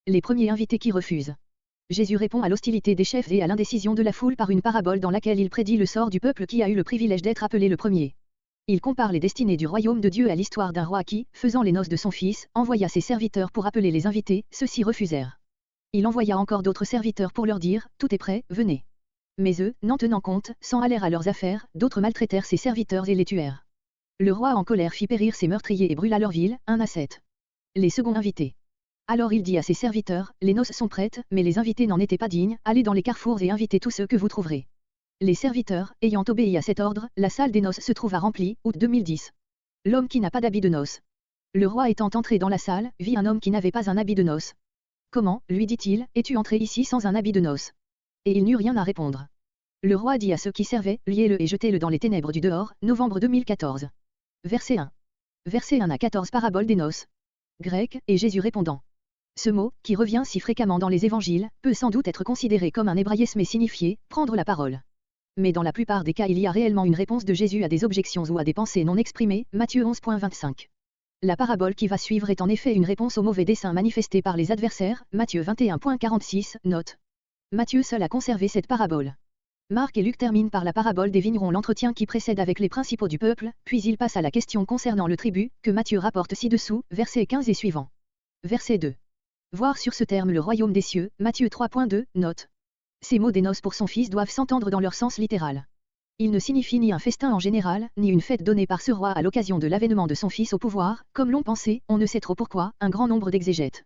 Les premiers invités qui refusent. Jésus répond à l'hostilité des chefs et à l'indécision de la foule par une parabole dans laquelle il prédit le sort du peuple qui a eu le privilège d'être appelé le premier. Il compare les destinées du royaume de Dieu à l'histoire d'un roi qui, faisant les noces de son fils, envoya ses serviteurs pour appeler les invités, ceux-ci refusèrent. Il envoya encore d'autres serviteurs pour leur dire, tout est prêt, venez. Mais eux, n'en tenant compte, s'en allèrent à leurs affaires, d'autres maltraitèrent ses serviteurs et les tuèrent. Le roi en colère fit périr ses meurtriers et brûla leur ville, 1 à 7. Les seconds invités. Alors il dit à ses serviteurs, les noces sont prêtes, mais les invités n'en étaient pas dignes, allez dans les carrefours et invitez tous ceux que vous trouverez. Les serviteurs, ayant obéi à cet ordre, la salle des noces se trouva remplie, août 2010. L'homme qui n'a pas d'habit de noces. Le roi étant entré dans la salle, vit un homme qui n'avait pas un habit de noces. Comment, lui dit-il, es-tu entré ici sans un habit de noces? Et il n'eut rien à répondre. Le roi dit à ceux qui servaient, liez-le et jetez-le dans les ténèbres du dehors, novembre 2014. Verset 1. Verset 1 à 14 Parabole des noces. Grec, et Jésus répondant. Ce mot, qui revient si fréquemment dans les évangiles, peut sans doute être considéré comme un hébraïsme et signifier « prendre la parole ». Mais dans la plupart des cas il y a réellement une réponse de Jésus à des objections ou à des pensées non exprimées, Matthieu 11.25. La parabole qui va suivre est en effet une réponse au mauvais dessein manifesté par les adversaires, Matthieu 21.46, note. Matthieu seul a conservé cette parabole. Marc et Luc terminent par la parabole des vignerons, l'entretien qui précède avec les principaux du peuple, puis il passe à la question concernant le tribut, que Matthieu rapporte ci-dessous, versets 15 et suivants. Verset 2. Voir sur ce terme le royaume des cieux, Matthieu 3.2, note. Ces mots des noces pour son fils doivent s'entendre dans leur sens littéral. Ils ne signifient ni un festin en général, ni une fête donnée par ce roi à l'occasion de l'avènement de son fils au pouvoir, comme l'ont pensé, on ne sait trop pourquoi, un grand nombre d'exégètes.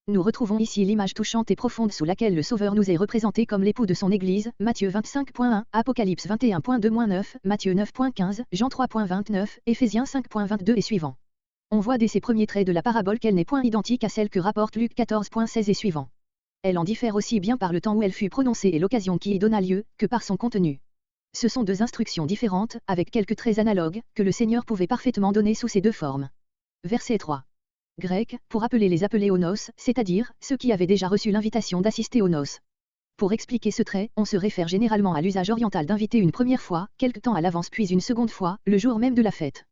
Nous retrouvons ici l'image touchante et profonde sous laquelle le Sauveur nous est représenté comme l'époux de son Église, Matthieu 25.1, Apocalypse 21.2-9, Matthieu 9.15, Jean 3.29, Éphésiens 5.22 et suivants. On voit dès ses premiers traits de la parabole qu'elle n'est point identique à celle que rapporte Luc 14.16 et suivants. Elle en diffère aussi bien par le temps où elle fut prononcée et l'occasion qui y donna lieu, que par son contenu. Ce sont deux instructions différentes, avec quelques traits analogues, que le Seigneur pouvait parfaitement donner sous ces deux formes. Verset 3. Grec, pour appeler les appelés aux noces, c'est-à-dire, ceux qui avaient déjà reçu l'invitation d'assister aux noces. Pour expliquer ce trait, on se réfère généralement à l'usage oriental d'inviter une première fois, quelque temps à l'avance puis une seconde fois, le jour même de la fête.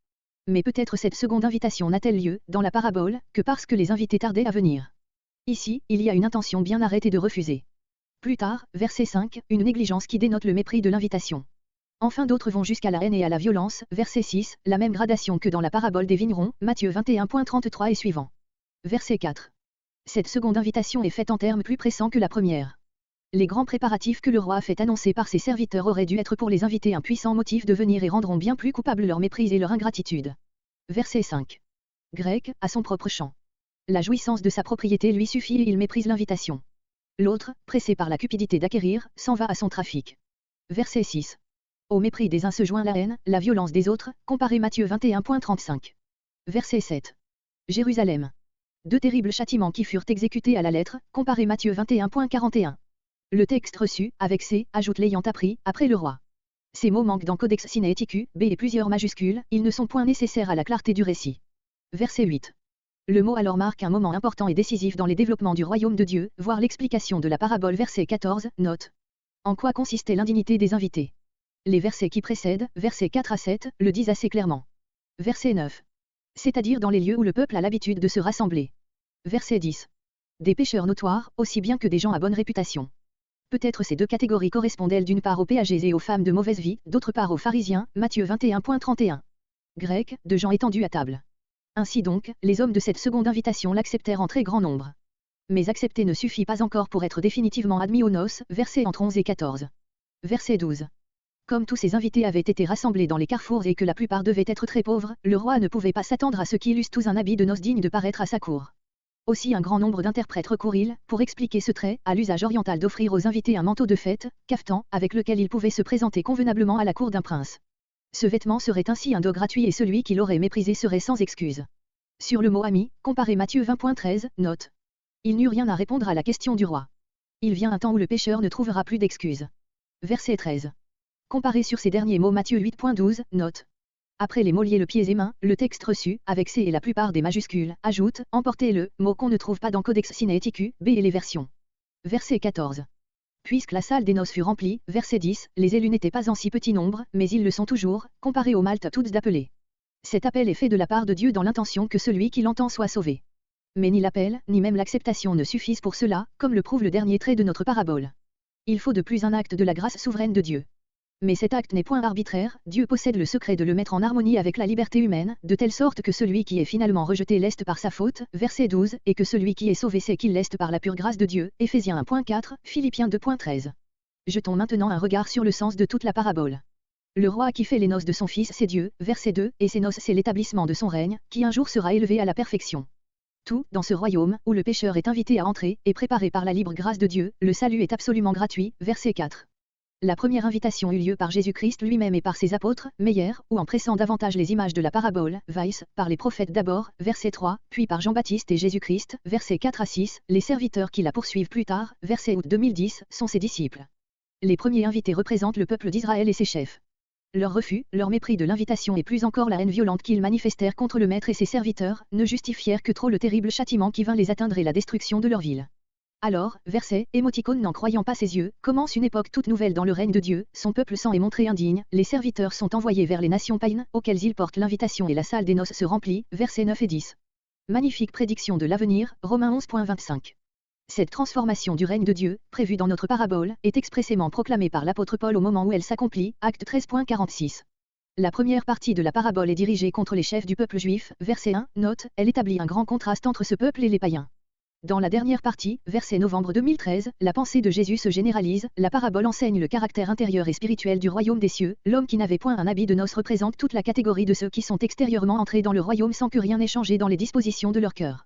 Mais peut-être cette seconde invitation n'a-t-elle lieu, dans la parabole, que parce que les invités tardaient à venir. Ici, il y a une intention bien arrêtée de refuser. Plus tard, verset 5, une négligence qui dénote le mépris de l'invitation. Enfin d'autres vont jusqu'à la haine et à la violence, verset 6, la même gradation que dans la parabole des vignerons, Matthieu 21.33 et suivant. Verset 4. Cette seconde invitation est faite en termes plus pressants que la première. Les grands préparatifs que le roi a fait annoncer par ses serviteurs auraient dû être pour les invités un puissant motif de venir et rendront bien plus coupables leur mépris et leur ingratitude. Verset 5. Grec, à son propre champ. La jouissance de sa propriété lui suffit et il méprise l'invitation. L'autre, pressé par la cupidité d'acquérir, s'en va à son trafic. Verset 6. Au mépris des uns se joint la haine, la violence des autres, comparé Matthieu 21.35. Verset 7. Jérusalem. Deux terribles châtiments qui furent exécutés à la lettre, comparé Matthieu 21.41. Le texte reçu, avec C, ajoute l'ayant appris, après le roi. Ces mots manquent dans Codex Sinaiticus, B et plusieurs majuscules, ils ne sont point nécessaires à la clarté du récit. Verset 8. Le mot alors marque un moment important et décisif dans les développements du royaume de Dieu, voir l'explication de la parabole verset 14, note. En quoi consistait l'indignité des invités? Les versets qui précèdent, versets 4 à 7, le disent assez clairement. Verset 9. C'est-à-dire dans les lieux où le peuple a l'habitude de se rassembler. Verset 10. Des pécheurs notoires, aussi bien que des gens à bonne réputation. Peut-être ces deux catégories correspondent-elles d'une part aux péagés et aux femmes de mauvaise vie, d'autre part aux pharisiens, Matthieu 21.31. Grec, de gens étendus à table. Ainsi donc, les hommes de cette seconde invitation l'acceptèrent en très grand nombre. Mais accepter ne suffit pas encore pour être définitivement admis aux noces, versets entre 11 et 14. Verset 12. Comme tous ces invités avaient été rassemblés dans les carrefours et que la plupart devaient être très pauvres, le roi ne pouvait pas s'attendre à ce qu'ils eussent tous un habit de noces digne de paraître à sa cour. Aussi un grand nombre d'interprètes recourent-ils, pour expliquer ce trait, à l'usage oriental d'offrir aux invités un manteau de fête, caftan, avec lequel ils pouvaient se présenter convenablement à la cour d'un prince. Ce vêtement serait ainsi un dos gratuit et celui qui l'aurait méprisé serait sans excuse. Sur le mot ami, comparé Matthieu 20.13, note. Il n'eut rien à répondre à la question du roi. Il vient un temps où le pécheur ne trouvera plus d'excuses. Verset 13. Comparé sur ces derniers mots Matthieu 8.12, note. Après les mots liés le pieds et mains, le texte reçu, avec C et la plupart des majuscules, ajoute, emportez-le, mot qu'on ne trouve pas dans Codex Sinaiticus, B et les versions. Verset 14. Puisque la salle des noces fut remplie, verset 10, les élus n'étaient pas en si petit nombre, mais ils le sont toujours, comparés aux Maltes toutes d'appeler. Cet appel est fait de la part de Dieu dans l'intention que celui qui l'entend soit sauvé. Mais ni l'appel, ni même l'acceptation ne suffisent pour cela, comme le prouve le dernier trait de notre parabole. Il faut de plus un acte de la grâce souveraine de Dieu. Mais cet acte n'est point arbitraire, Dieu possède le secret de le mettre en harmonie avec la liberté humaine, de telle sorte que celui qui est finalement rejeté l'est par sa faute, verset 12, et que celui qui est sauvé sait qu'il l'est par la pure grâce de Dieu, Éphésiens 1.4, Philippiens 2.13. Jetons maintenant un regard sur le sens de toute la parabole. Le roi qui fait les noces de son fils c'est Dieu, verset 2, et ses noces c'est l'établissement de son règne, qui un jour sera élevé à la perfection. Tout, dans ce royaume, où le pécheur est invité à entrer, est préparé par la libre grâce de Dieu, le salut est absolument gratuit, verset 4. La première invitation eut lieu par Jésus-Christ lui-même et par ses apôtres, Meyer, ou en pressant davantage les images de la parabole, Weiss, par les prophètes d'abord, verset 3, puis par Jean-Baptiste et Jésus-Christ, versets 4 à 6, les serviteurs qui la poursuivent plus tard, verset août 2010, sont ses disciples. Les premiers invités représentent le peuple d'Israël et ses chefs. Leur refus, leur mépris de l'invitation et plus encore la haine violente qu'ils manifestèrent contre le maître et ses serviteurs, ne justifièrent que trop le terrible châtiment qui vint les atteindre et la destruction de leur ville. Alors, verset, émoticône n'en croyant pas ses yeux, commence une époque toute nouvelle dans le règne de Dieu, son peuple s'en est montré indigne, les serviteurs sont envoyés vers les nations païennes, auxquelles ils portent l'invitation et la salle des noces se remplit, versets 9 et 10. Magnifique prédiction de l'avenir, Romains 11.25. Cette transformation du règne de Dieu, prévue dans notre parabole, est expressément proclamée par l'apôtre Paul au moment où elle s'accomplit, acte 13.46. La première partie de la parabole est dirigée contre les chefs du peuple juif, verset 1, note, elle établit un grand contraste entre ce peuple et les païens. Dans la dernière partie, verset novembre 2013, la pensée de Jésus se généralise, la parabole enseigne le caractère intérieur et spirituel du royaume des cieux, l'homme qui n'avait point un habit de noces représente toute la catégorie de ceux qui sont extérieurement entrés dans le royaume sans que rien n'ait changé dans les dispositions de leur cœur.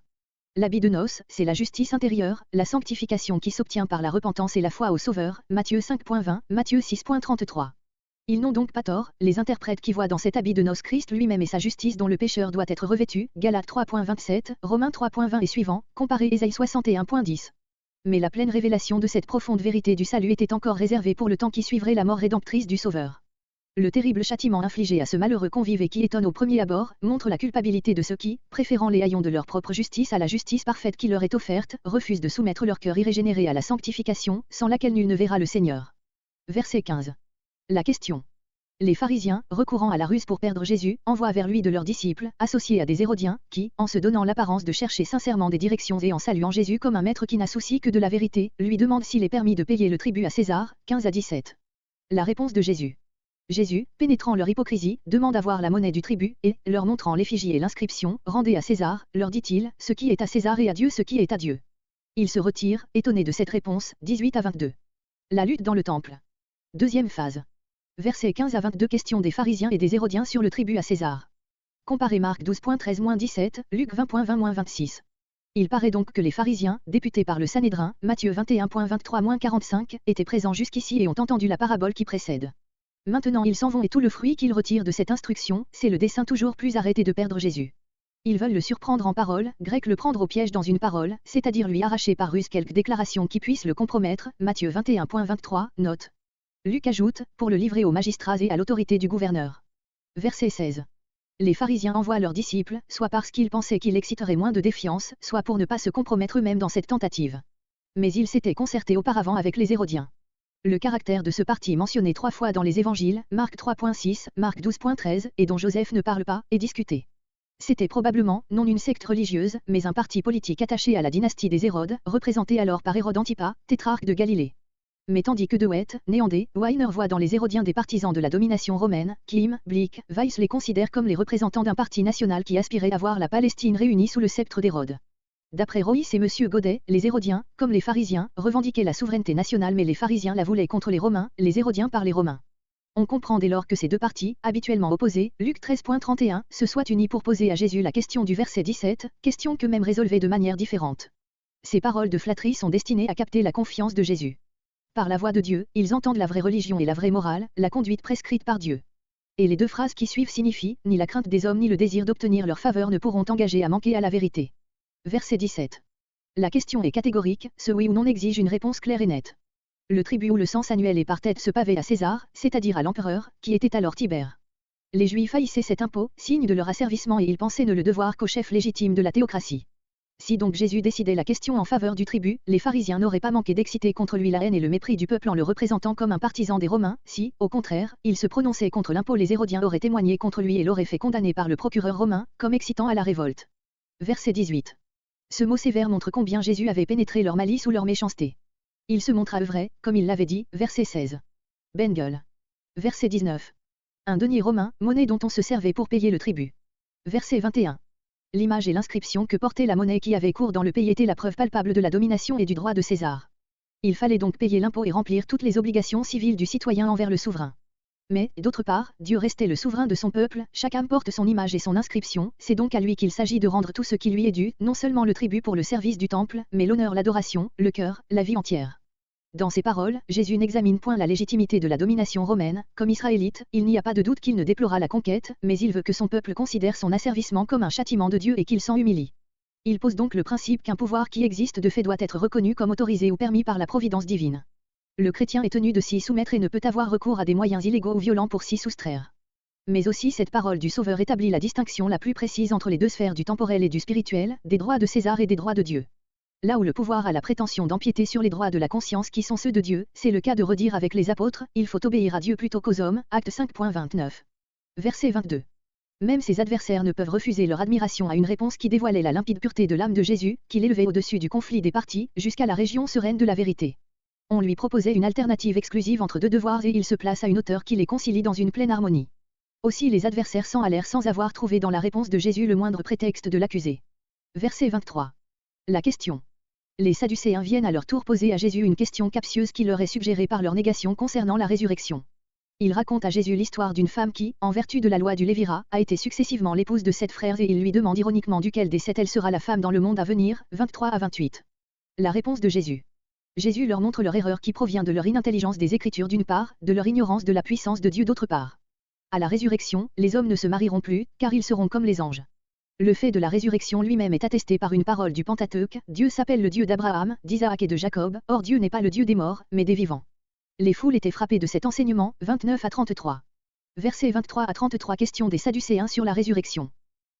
L'habit de noces, c'est la justice intérieure, la sanctification qui s'obtient par la repentance et la foi au Sauveur, Matthieu 5.20, Matthieu 6.33. Ils n'ont donc pas tort, les interprètes qui voient dans cet habit de noces Christ lui-même et sa justice dont le pécheur doit être revêtu, Galates 3.27, Romains 3.20 et suivants, comparez Ésaïe 61.10. Mais la pleine révélation de cette profonde vérité du salut était encore réservée pour le temps qui suivrait la mort rédemptrice du Sauveur. Le terrible châtiment infligé à ce malheureux convive et qui étonne au premier abord, montre la culpabilité de ceux qui, préférant les haillons de leur propre justice à la justice parfaite qui leur est offerte, refusent de soumettre leur cœur irrégénéré à la sanctification, sans laquelle nul ne verra le Seigneur. Verset 15. La question. Les pharisiens, recourant à la ruse pour perdre Jésus, envoient vers lui de leurs disciples, associés à des Hérodiens, qui, en se donnant l'apparence de chercher sincèrement des directions et en saluant Jésus comme un maître qui n'a souci que de la vérité, lui demandent s'il est permis de payer le tribut à César, 15 à 17. La réponse de Jésus. Jésus, pénétrant leur hypocrisie, demande à voir la monnaie du tribut, et, leur montrant l'effigie et l'inscription, rendez à César, leur dit-il, ce qui est à César et à Dieu ce qui est à Dieu. Ils se retirent, étonnés de cette réponse, 18 à 22. La lutte dans le temple. Deuxième phase. Versets 15 à 22. Question des pharisiens et des Hérodiens sur le tribut à César. Comparez Marc 12.13-17, Luc 20.20-26. Il paraît donc que les pharisiens, députés par le Sanhédrin, Matthieu 21.23-45, étaient présents jusqu'ici et ont entendu la parabole qui précède. Maintenant ils s'en vont et tout le fruit qu'ils retirent de cette instruction, c'est le dessein toujours plus arrêté de perdre Jésus. Ils veulent le surprendre en parole, grec le prendre au piège dans une parole, c'est-à-dire lui arracher par ruse quelque déclaration qui puisse le compromettre, Matthieu 21.23, note. Luc ajoute, pour le livrer aux magistrats et à l'autorité du gouverneur. Verset 16. Les pharisiens envoient leurs disciples, soit parce qu'ils pensaient qu'il exciterait moins de défiance, soit pour ne pas se compromettre eux-mêmes dans cette tentative. Mais ils s'étaient concertés auparavant avec les Hérodiens. Le caractère de ce parti mentionné 3 fois dans les évangiles, Marc 3.6, Marc 12.13, et dont Joseph ne parle pas, est discuté. C'était probablement, non une secte religieuse, mais un parti politique attaché à la dynastie des Hérodes, représenté alors par Hérode Antipas, tétrarque de Galilée. Mais tandis que De Wet, Néandé, Weiner voient dans les Hérodiens des partisans de la domination romaine, Kim, Blick, Weiss les considèrent comme les représentants d'un parti national qui aspirait à voir la Palestine réunie sous le sceptre d'Hérode. D'après Royce et M. Godet, les Hérodiens, comme les pharisiens, revendiquaient la souveraineté nationale mais les pharisiens la voulaient contre les Romains, les Hérodiens par les Romains. On comprend dès lors que ces deux partis, habituellement opposés, Luc 13.31, se soient unis pour poser à Jésus la question du verset 17, question qu'eux-mêmes résolvaient de manière différente. Ces paroles de flatterie sont destinées à capter la confiance de Jésus. Par la voix de Dieu, ils entendent la vraie religion et la vraie morale, la conduite prescrite par Dieu. Et les deux phrases qui suivent signifient, ni la crainte des hommes ni le désir d'obtenir leur faveur ne pourront engager à manquer à la vérité. Verset 17. La question est catégorique, ce oui ou non exige une réponse claire et nette. Le tribut ou le cens annuel est par tête se pavait à César, c'est-à-dire à l'empereur, qui était alors Tibère. Les Juifs haïssaient cet impôt, signe de leur asservissement et ils pensaient ne le devoir qu'au chef légitime de la théocratie. Si donc Jésus décidait la question en faveur du tribut, les pharisiens n'auraient pas manqué d'exciter contre lui la haine et le mépris du peuple en le représentant comme un partisan des Romains, si, au contraire, il se prononçait contre l'impôt les Hérodiens auraient témoigné contre lui et l'auraient fait condamner par le procureur romain, comme excitant à la révolte. Verset 18. Ce mot sévère montre combien Jésus avait pénétré leur malice ou leur méchanceté. Il se montra vrai, comme il l'avait dit, verset 16. Bengel. Verset 19. Un denier romain, monnaie dont on se servait pour payer le tribut. Verset 21. L'image et l'inscription que portait la monnaie qui avait cours dans le pays étaient la preuve palpable de la domination et du droit de César. Il fallait donc payer l'impôt et remplir toutes les obligations civiles du citoyen envers le souverain. Mais, d'autre part, Dieu restait le souverain de son peuple, chaque âme porte son image et son inscription, c'est donc à lui qu'il s'agit de rendre tout ce qui lui est dû, non seulement le tribut pour le service du temple, mais l'honneur, l'adoration, le cœur, la vie entière. Dans ces paroles, Jésus n'examine point la légitimité de la domination romaine, comme israélite, il n'y a pas de doute qu'il ne déplora la conquête, mais il veut que son peuple considère son asservissement comme un châtiment de Dieu et qu'il s'en humilie. Il pose donc le principe qu'un pouvoir qui existe de fait doit être reconnu comme autorisé ou permis par la providence divine. Le chrétien est tenu de s'y soumettre et ne peut avoir recours à des moyens illégaux ou violents pour s'y soustraire. Mais aussi cette parole du Sauveur établit la distinction la plus précise entre les deux sphères du temporel et du spirituel, des droits de César et des droits de Dieu. Là où le pouvoir a la prétention d'empiéter sur les droits de la conscience qui sont ceux de Dieu, c'est le cas de redire avec les apôtres, il faut obéir à Dieu plutôt qu'aux hommes, Acte 5.29. Verset 22. Même ses adversaires ne peuvent refuser leur admiration à une réponse qui dévoilait la limpide pureté de l'âme de Jésus, qui l'élevait au-dessus du conflit des parties, jusqu'à la région sereine de la vérité. On lui proposait une alternative exclusive entre deux devoirs et il se place à une hauteur qui les concilie dans une pleine harmonie. Aussi les adversaires s'en allèrent sans avoir trouvé dans la réponse de Jésus le moindre prétexte de l'accuser. Verset 23. La question. Les Sadducéens viennent à leur tour poser à Jésus une question captieuse qui leur est suggérée par leur négation concernant la résurrection. Ils racontent à Jésus l'histoire d'une femme qui, en vertu de la loi du Lévira, a été successivement l'épouse de 7 frères et ils lui demandent ironiquement duquel des 7 elle sera la femme dans le monde à venir, 23 à 28. La réponse de Jésus. Jésus leur montre leur erreur qui provient de leur inintelligence des Écritures d'une part, de leur ignorance de la puissance de Dieu d'autre part. À la résurrection, les hommes ne se marieront plus, car ils seront comme les anges. Le fait de la résurrection lui-même est attesté par une parole du Pentateuque, Dieu s'appelle le Dieu d'Abraham, d'Isaac et de Jacob, or Dieu n'est pas le Dieu des morts, mais des vivants. Les foules étaient frappées de cet enseignement, 29 à 33. Versets 23 à 33. Question des Sadducéens sur la résurrection.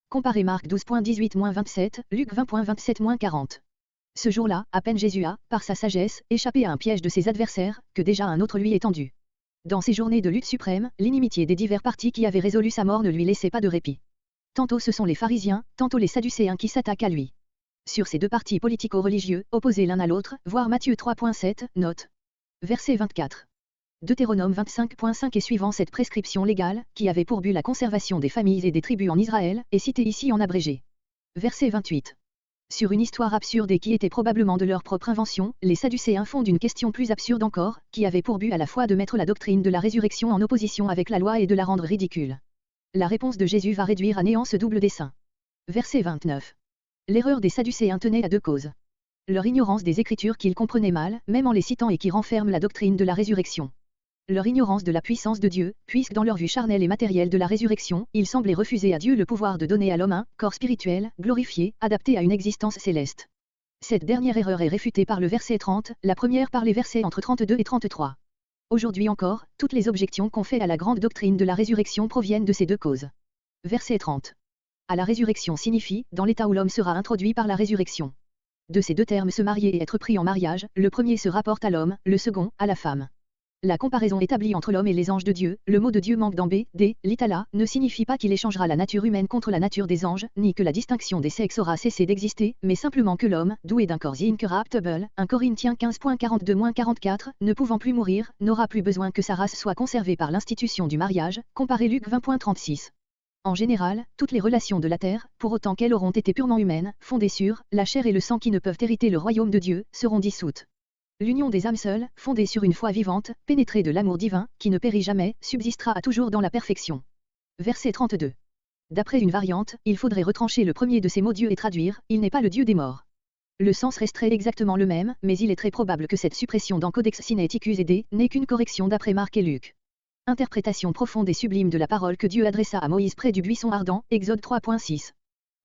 Comparez Marc 12.18-27, Luc 20.27-40. Ce jour-là, à peine Jésus a, par sa sagesse, échappé à un piège de ses adversaires, que déjà un autre lui est tendu. Dans ces journées de lutte suprême, l'inimitié des divers partis qui avaient résolu sa mort ne lui laissait pas de répit. Tantôt ce sont les pharisiens, tantôt les sadducéens qui s'attaquent à lui. Sur ces deux partis politico-religieux, opposés l'un à l'autre, voir Matthieu 3.7, note. Verset 24. Deutéronome 25.5 et suivant cette prescription légale, qui avait pour but la conservation des familles et des tribus en Israël, est cité ici en abrégé. Verset 28. Sur une histoire absurde et qui était probablement de leur propre invention, les Sadducéens fondent une question plus absurde encore, qui avait pour but à la fois de mettre la doctrine de la résurrection en opposition avec la loi et de la rendre ridicule. La réponse de Jésus va réduire à néant ce double dessein. Verset 29. L'erreur des Sadducéens tenait à deux causes. Leur ignorance des Écritures qu'ils comprenaient mal, même en les citant et qui renferment la doctrine de la résurrection. Leur ignorance de la puissance de Dieu, puisque dans leur vue charnelle et matérielle de la résurrection, ils semblaient refuser à Dieu le pouvoir de donner à l'homme un corps spirituel, glorifié, adapté à une existence céleste. Cette dernière erreur est réfutée par le verset 30, la première par les versets entre 32 et 33. Aujourd'hui encore, toutes les objections qu'on fait à la grande doctrine de la résurrection proviennent de ces deux causes. Verset 30. À la résurrection signifie, dans l'état où l'homme sera introduit par la résurrection. De ces deux termes se marier et être pris en mariage, le premier se rapporte à l'homme, le second, à la femme. La comparaison établie entre l'homme et les anges de Dieu, le mot de Dieu manque dans B, D, l'itala, ne signifie pas qu'il échangera la nature humaine contre la nature des anges, ni que la distinction des sexes aura cessé d'exister, mais simplement que l'homme, doué d'un corps incorruptible, 1 Corinthiens 15.42-44, ne pouvant plus mourir, n'aura plus besoin que sa race soit conservée par l'institution du mariage, comparé Luc 20.36. En général, toutes les relations de la terre, pour autant qu'elles auront été purement humaines, fondées sur la chair et le sang qui ne peuvent hériter le royaume de Dieu, seront dissoutes. L'union des âmes seules, fondée sur une foi vivante, pénétrée de l'amour divin, qui ne périt jamais, subsistera à toujours dans la perfection. Verset 32. D'après une variante, il faudrait retrancher le premier de ces mots Dieu et traduire, il n'est pas le Dieu des morts. Le sens resterait exactement le même, mais il est très probable que cette suppression dans Codex Sinaiticus et D n'est qu'une correction d'après Marc et Luc. Interprétation profonde et sublime de la parole que Dieu adressa à Moïse près du buisson ardent, Exode 3.6.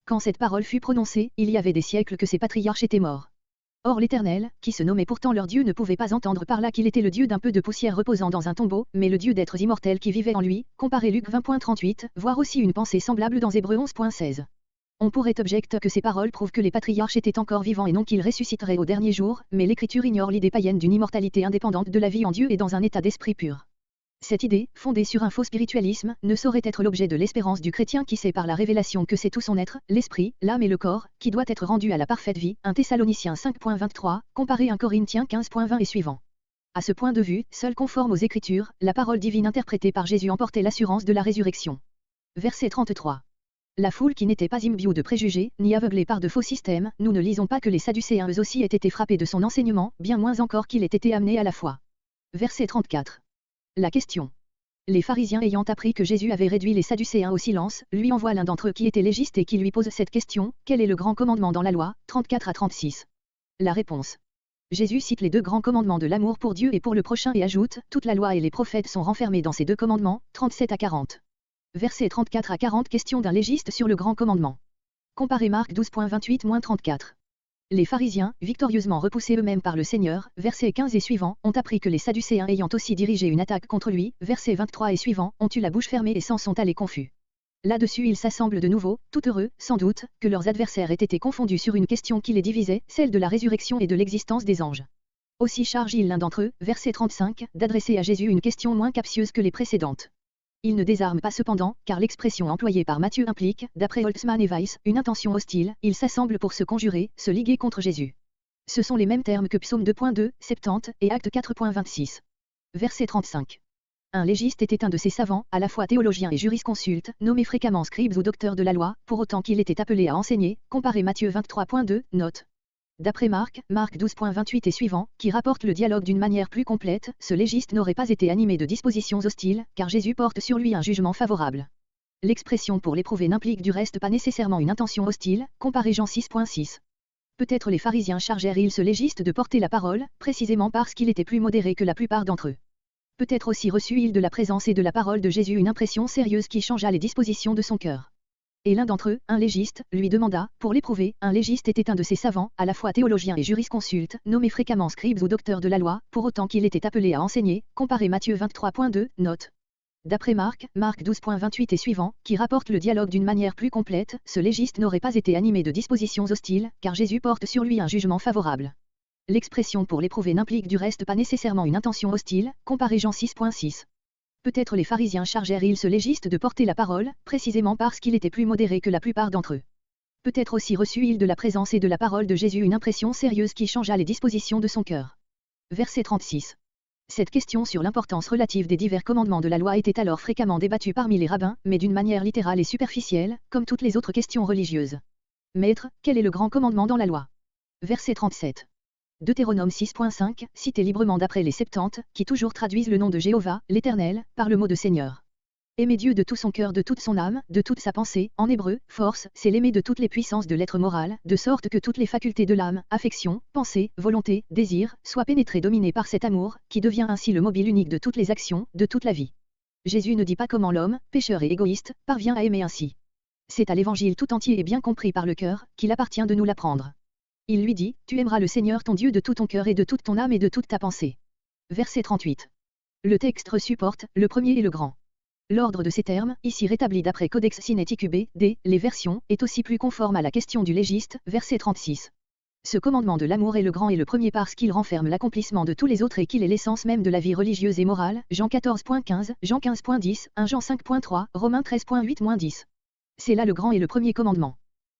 Quand cette parole fut prononcée, il y avait des siècles que ces patriarches étaient morts. Or l'Éternel, qui se nommait pourtant leur Dieu ne pouvait pas entendre par là qu'il était le Dieu d'un peu de poussière reposant dans un tombeau, mais le Dieu d'êtres immortels qui vivaient en lui, comparé Luc 20.38, voir aussi une pensée semblable dans Hébreux 11.16. On pourrait objecter que ces paroles prouvent que les patriarches étaient encore vivants et non qu'ils ressusciteraient au dernier jour, mais l'Écriture ignore l'idée païenne d'une immortalité indépendante de la vie en Dieu et dans un état d'esprit pur. Cette idée, fondée sur un faux spiritualisme, ne saurait être l'objet de l'espérance du chrétien qui sait par la révélation que c'est tout son être, l'esprit, l'âme et le corps, qui doit être rendu à la parfaite vie. 1 Thessaloniciens 5.23, comparé 1 Corinthiens 15.20 et suivant. À ce point de vue, seul conforme aux Écritures, la parole divine interprétée par Jésus emportait l'assurance de la résurrection. Verset 33. La foule qui n'était pas imbue de préjugés, ni aveuglée par de faux systèmes, nous ne lisons pas que les Sadducéens eux aussi aient été frappés de son enseignement, bien moins encore qu'il ait été amené à la foi. Verset 34. La question. Les pharisiens ayant appris que Jésus avait réduit les Sadducéens au silence, lui envoient l'un d'entre eux qui était légiste et qui lui pose cette question, quel est le grand commandement dans la loi, 34 à 36. La réponse. Jésus cite les deux grands commandements de l'amour pour Dieu et pour le prochain et ajoute, toute la loi et les prophètes sont renfermés dans ces deux commandements, 37 à 40. Versets 34 à 40. Question d'un légiste sur le grand commandement. Comparez Marc 12.28-34. Les pharisiens, victorieusement repoussés eux-mêmes par le Seigneur, versets 15 et suivants, ont appris que les Sadducéens ayant aussi dirigé une attaque contre lui, versets 23 et suivants, ont eu la bouche fermée et s'en sont allés confus. Là-dessus ils s'assemblent de nouveau, tout heureux, sans doute, que leurs adversaires aient été confondus sur une question qui les divisait, celle de la résurrection et de l'existence des anges. Aussi charge-t-il l'un d'entre eux, verset 35, d'adresser à Jésus une question moins captieuse que les précédentes. Il ne désarme pas cependant, car l'expression employée par Matthieu implique, d'après Holtzmann et Weiss, une intention hostile. Ils s'assemblent pour se conjurer, se liguer contre Jésus. Ce sont les mêmes termes que Psaume 2.2, 70, et Acte 4.26. Verset 35. Un légiste était un de ces savants, à la fois théologien et jurisconsulte, nommé fréquemment scribes ou docteurs de la loi, pour autant qu'il était appelé à enseigner, comparez Matthieu 23.2, note. D'après Marc 12.28 et suivant, qui rapporte le dialogue d'une manière plus complète, ce légiste n'aurait pas été animé de dispositions hostiles, car Jésus porte sur lui un jugement favorable. L'expression pour l'éprouver n'implique du reste pas nécessairement une intention hostile, comparez Jean 6.6. Peut-être les pharisiens chargèrent-ils ce légiste de porter la parole, précisément parce qu'il était plus modéré que la plupart d'entre eux. Peut-être aussi reçut-il de la présence et de la parole de Jésus une impression sérieuse qui changea les dispositions de son cœur. Et l'un d'entre eux, un légiste, lui demanda, pour l'éprouver. Un légiste était un de ces savants, à la fois théologien et jurisconsulte, nommé fréquemment scribes ou docteurs de la loi, pour autant qu'il était appelé à enseigner, comparez Matthieu 23.2, note. D'après Marc 12.28 et suivant, qui rapporte le dialogue d'une manière plus complète, ce légiste n'aurait pas été animé de dispositions hostiles, car Jésus porte sur lui un jugement favorable. L'expression pour l'éprouver n'implique du reste pas nécessairement une intention hostile, comparez Jean 6.6. Peut-être les pharisiens chargèrent-ils ce légiste de porter la parole, précisément parce qu'il était plus modéré que la plupart d'entre eux. Peut-être aussi reçut-il de la présence et de la parole de Jésus une impression sérieuse qui changea les dispositions de son cœur. Verset 36. Cette question sur l'importance relative des divers commandements de la loi était alors fréquemment débattue parmi les rabbins, mais d'une manière littérale et superficielle, comme toutes les autres questions religieuses. Maître, quel est le grand commandement dans la loi? Verset 37. Deutéronome 6.5, cité librement d'après les Septante, qui toujours traduisent le nom de Jéhovah, l'Éternel, par le mot de Seigneur. Aimer Dieu de tout son cœur, de toute son âme, de toute sa pensée, en hébreu, force, c'est l'aimer de toutes les puissances de l'être moral, de sorte que toutes les facultés de l'âme, affection, pensée, volonté, désir, soient pénétrées dominées par cet amour, qui devient ainsi le mobile unique de toutes les actions, de toute la vie. Jésus ne dit pas comment l'homme, pécheur et égoïste, parvient à aimer ainsi. C'est à l'évangile tout entier et bien compris par le cœur, qu'il appartient de nous l'apprendre. Il lui dit, tu aimeras le Seigneur ton Dieu de tout ton cœur et de toute ton âme et de toute ta pensée. Verset 38. Le texte supporte, le premier et le grand. L'ordre de ces termes, ici rétabli d'après Codex Sinaiticube, D, les versions, est aussi plus conforme à la question du légiste, verset 36. Ce commandement de l'amour est le grand et le premier parce qu'il renferme l'accomplissement de tous les autres et qu'il est l'essence même de la vie religieuse et morale, Jean 14.15, Jean 15.10, 1 Jean 5.3, Romains 13.8-10. C'est là le grand et le premier commandement.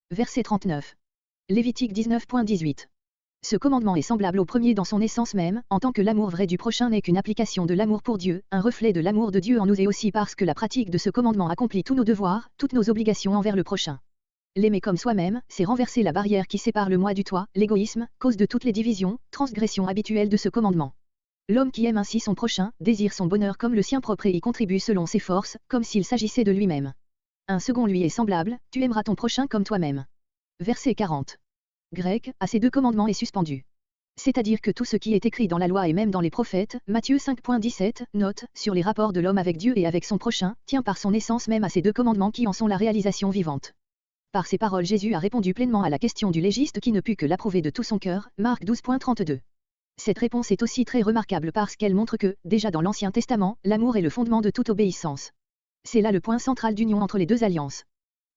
Verset 39. Lévitique 19.18. Ce commandement est semblable au premier dans son essence même, en tant que l'amour vrai du prochain n'est qu'une application de l'amour pour Dieu, un reflet de l'amour de Dieu en nous et aussi parce que la pratique de ce commandement accomplit tous nos devoirs, toutes nos obligations envers le prochain. L'aimer comme soi-même, c'est renverser la barrière qui sépare le moi du toi, l'égoïsme, cause de toutes les divisions, transgressions habituelles de ce commandement. L'homme qui aime ainsi son prochain, désire son bonheur comme le sien propre et y contribue selon ses forces, comme s'il s'agissait de lui-même. Un second lui est semblable, tu aimeras ton prochain comme toi-même. Verset 40. Grec, à ces deux commandements est suspendu. C'est-à-dire que tout ce qui est écrit dans la loi et même dans les prophètes, Matthieu 5.17, note, sur les rapports de l'homme avec Dieu et avec son prochain, tient par son essence même à ces deux commandements qui en sont la réalisation vivante. Par ces paroles Jésus a répondu pleinement à la question du légiste qui ne put que l'approuver de tout son cœur, Marc 12.32. Cette réponse est aussi très remarquable parce qu'elle montre que, déjà dans l'Ancien Testament, l'amour est le fondement de toute obéissance. C'est là le point central d'union entre les deux alliances.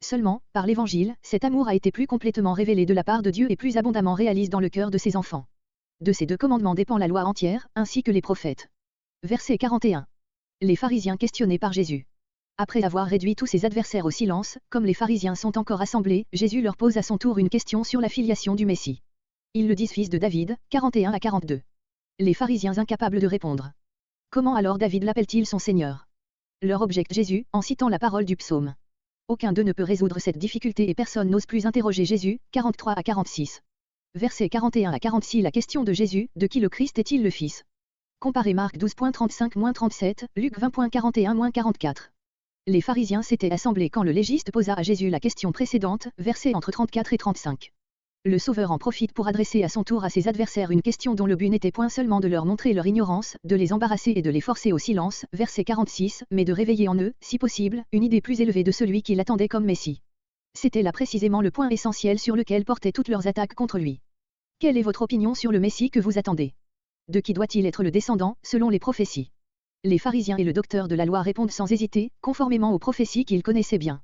Seulement, par l'Évangile, cet amour a été plus complètement révélé de la part de Dieu et plus abondamment réalise dans le cœur de ses enfants. De ces deux commandements dépend la loi entière, ainsi que les prophètes. Verset 41. Les pharisiens questionnés par Jésus. Après avoir réduit tous ses adversaires au silence, comme les pharisiens sont encore assemblés, Jésus leur pose à son tour une question sur la filiation du Messie. Ils le disent fils de David, 41 à 42. Les pharisiens incapables de répondre. Comment alors David l'appelle-t-il son Seigneur? Leur objecte Jésus, en citant la parole du psaume. Aucun d'eux ne peut résoudre cette difficulté et personne n'ose plus interroger Jésus, 43 à 46. Versets 41 à 46. La question de Jésus, de qui le Christ est-il le Fils? Comparez Marc 12.35-37, Luc 20.41-44. Les pharisiens s'étaient assemblés quand le légiste posa à Jésus la question précédente, versets entre 34 et 35. Le Sauveur en profite pour adresser à son tour à ses adversaires une question dont le but n'était point seulement de leur montrer leur ignorance, de les embarrasser et de les forcer au silence, verset 46, mais de réveiller en eux, si possible, une idée plus élevée de celui qui l'attendait comme Messie. C'était là précisément le point essentiel sur lequel portaient toutes leurs attaques contre lui. Quelle est votre opinion sur le Messie que vous attendez? De qui doit-il être le descendant, selon les prophéties? Les pharisiens et le docteur de la loi répondent sans hésiter, conformément aux prophéties qu'ils connaissaient bien.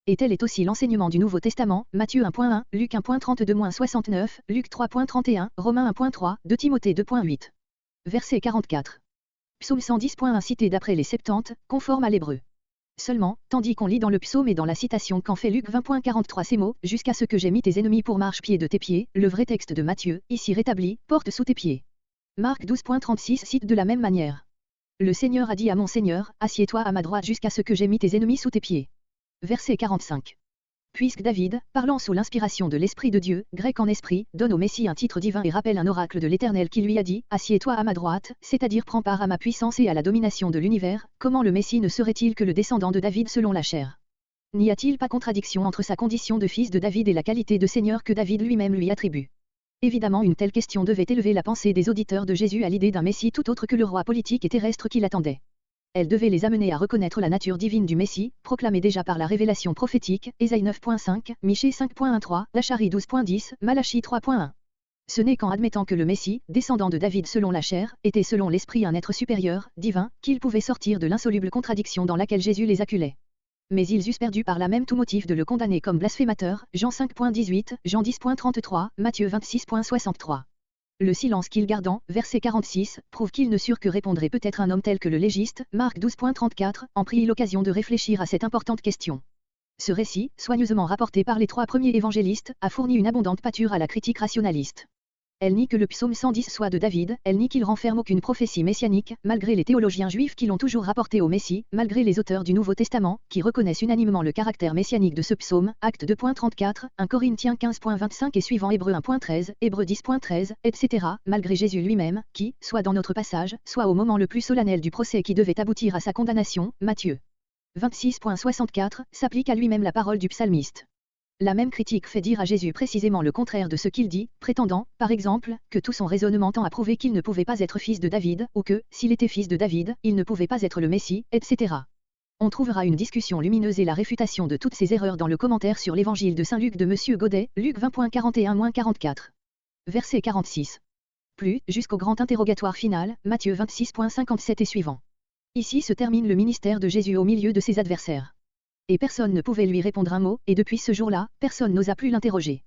Et tel est aussi l'enseignement du Nouveau Testament, Matthieu 1.1, Luc 1.32-69, Luc 3.31, Romains 1.3, 2 Timothée 2.8. Verset 44. Psaume 110.1 cité d'après les Septante, conforme à l'hébreu. Seulement, tandis qu'on lit dans le psaume et dans la citation qu'en fait Luc 20.43 ces mots, jusqu'à ce que j'ai mis tes ennemis pour marche-pied de tes pieds, le vrai texte de Matthieu, ici rétabli, porte sous tes pieds. Marc 12.36 cite de la même manière. Le Seigneur a dit à mon Seigneur, assieds-toi à ma droite jusqu'à ce que j'ai mis tes ennemis sous tes pieds. Verset 45. Puisque David, parlant sous l'inspiration de l'Esprit de Dieu, grec en esprit, donne au Messie un titre divin et rappelle un oracle de l'Éternel qui lui a dit, assieds-toi à ma droite, c'est-à-dire prends part à ma puissance et à la domination de l'univers, comment le Messie ne serait-il que le descendant de David selon la chair? N'y a-t-il pas contradiction entre sa condition de fils de David et la qualité de Seigneur que David lui-même lui attribue? Évidemment, une telle question devait élever la pensée des auditeurs de Jésus à l'idée d'un Messie tout autre que le roi politique et terrestre qui l'attendait. Elle devait les amener à reconnaître la nature divine du Messie, proclamée déjà par la révélation prophétique, Ésaïe 9.5, Michée 5.13, Zacharie 12.10, Malachie 3.1. Ce n'est qu'en admettant que le Messie, descendant de David selon la chair, était selon l'esprit un être supérieur, divin, qu'il pouvait sortir de l'insoluble contradiction dans laquelle Jésus les acculait. Mais ils eussent perdu par là même tout motif de le condamner comme blasphémateur, Jean 5.18, Jean 10.33, Matthieu 26.63. Le silence qu'ils gardant, verset 46, prouve qu'ils ne surent que répondrait peut-être un homme tel que le légiste, Marc 12.34, en prit l'occasion de réfléchir à cette importante question. Ce récit, soigneusement rapporté par les 3 premiers évangélistes, a fourni une abondante pâture à la critique rationaliste. Elle nie que le psaume 110 soit de David, elle nie qu'il renferme aucune prophétie messianique, malgré les théologiens juifs qui l'ont toujours rapporté au Messie, malgré les auteurs du Nouveau Testament, qui reconnaissent unanimement le caractère messianique de ce psaume, Actes 2.34, 1 Corinthiens 15.25 et suivant Hébreux 1.13, Hébreux 10.13, etc., malgré Jésus lui-même, qui, soit dans notre passage, soit au moment le plus solennel du procès qui devait aboutir à sa condamnation, Matthieu 26.64, s'applique à lui-même la parole du psalmiste. La même critique fait dire à Jésus précisément le contraire de ce qu'il dit, prétendant, par exemple, que tout son raisonnement tend à prouver qu'il ne pouvait pas être fils de David, ou que, s'il était fils de David, il ne pouvait pas être le Messie, etc. On trouvera une discussion lumineuse et la réfutation de toutes ces erreurs dans le commentaire sur l'évangile de Saint Luc de M. Godet, Luc 20.41-44. Verset 46. Plus, jusqu'au grand interrogatoire final, Matthieu 26.57 et suivant. Ici se termine le ministère de Jésus au milieu de ses adversaires. Et personne ne pouvait lui répondre un mot, et depuis ce jour-là, personne n'osa plus l'interroger.